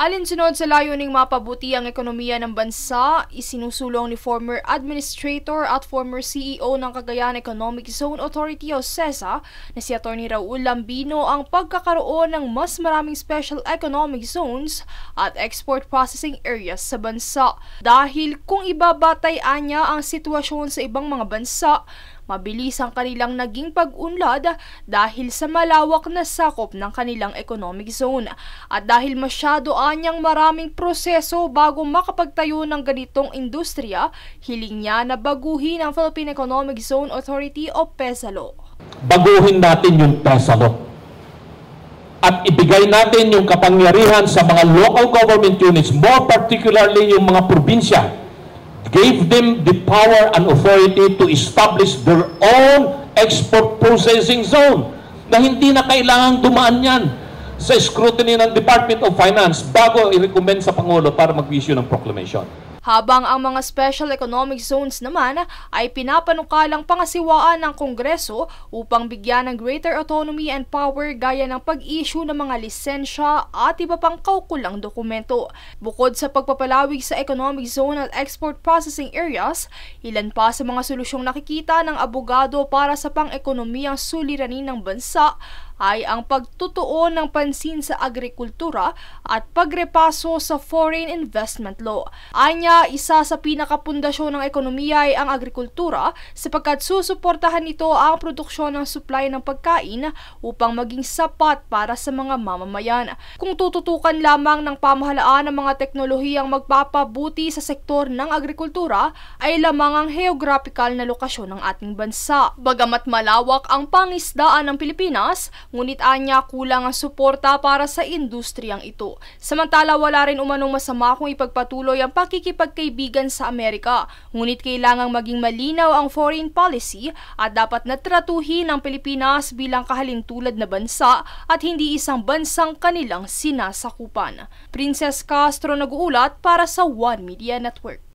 Alinsunod sa layuning mapabuti ang ekonomiya ng bansa, isinusulong ni former administrator at former CEO ng Cagayan Economic Zone Authority o CEZA na si Atty. Raul Lambino ang pagkakaroon ng mas maraming special economic zones at export processing areas sa bansa. Dahil kung ibabatay niya ang sitwasyon sa ibang mga bansa, mabilis ang kanilang naging pag-unlad dahil sa malawak na sakop ng kanilang economic zone. At dahil masyado anyang maraming proseso bago makapagtayo ng ganitong industriya, hiling niya na baguhin ang Philippine Economic Zone Authority o PEZALO. Baguhin natin yung PEZALO at ibigay natin yung kapangyarihan sa mga local government units, more particularly yung mga probinsya. Gave them the power and authority to establish their own export processing zone na hindi na kailangang dumaan yan sa scrutiny ng Department of Finance bago i-recommend sa Pangulo para mag-issue ng proclamation. Habang ang mga special economic zones naman ay pinapanukalang pangasiwaan ng Kongreso upang bigyan ng greater autonomy and power gaya ng pag-issue ng mga lisensya at iba pang kaukulang dokumento. Bukod sa pagpapalawig sa economic zone at export processing areas, ilan pa sa mga solusyong nakikita ng abogado para sa pang-ekonomiyang suliranin ng bansa ay ang pagtutuon ng pansin sa agrikultura at pagrepaso sa foreign investment law. Anya, isa sa pinakapundasyon ng ekonomiya ay ang agrikultura sapagkat susuportahan nito ang produksyon ng supply ng pagkain upang maging sapat para sa mga mamamayan. Kung tututukan lamang ng pamahalaan ng mga teknolohiyang magpapabuti sa sektor ng agrikultura, ay lamang ang geographical na lokasyon ng ating bansa. Bagamat malawak ang pangisdaan ng Pilipinas, ngunit anya kulang ang suporta para sa industriyang ito. Samantala, wala rin umanong masama kung ipagpatuloy ang pakikipagkaibigan sa Amerika. Ngunit kailangang maging malinaw ang foreign policy at dapat natratuhin ang Pilipinas bilang kahalintulad na bansa at hindi isang bansang kanilang sinasakupan. Princess Castro nag-uulat para sa One Media Network.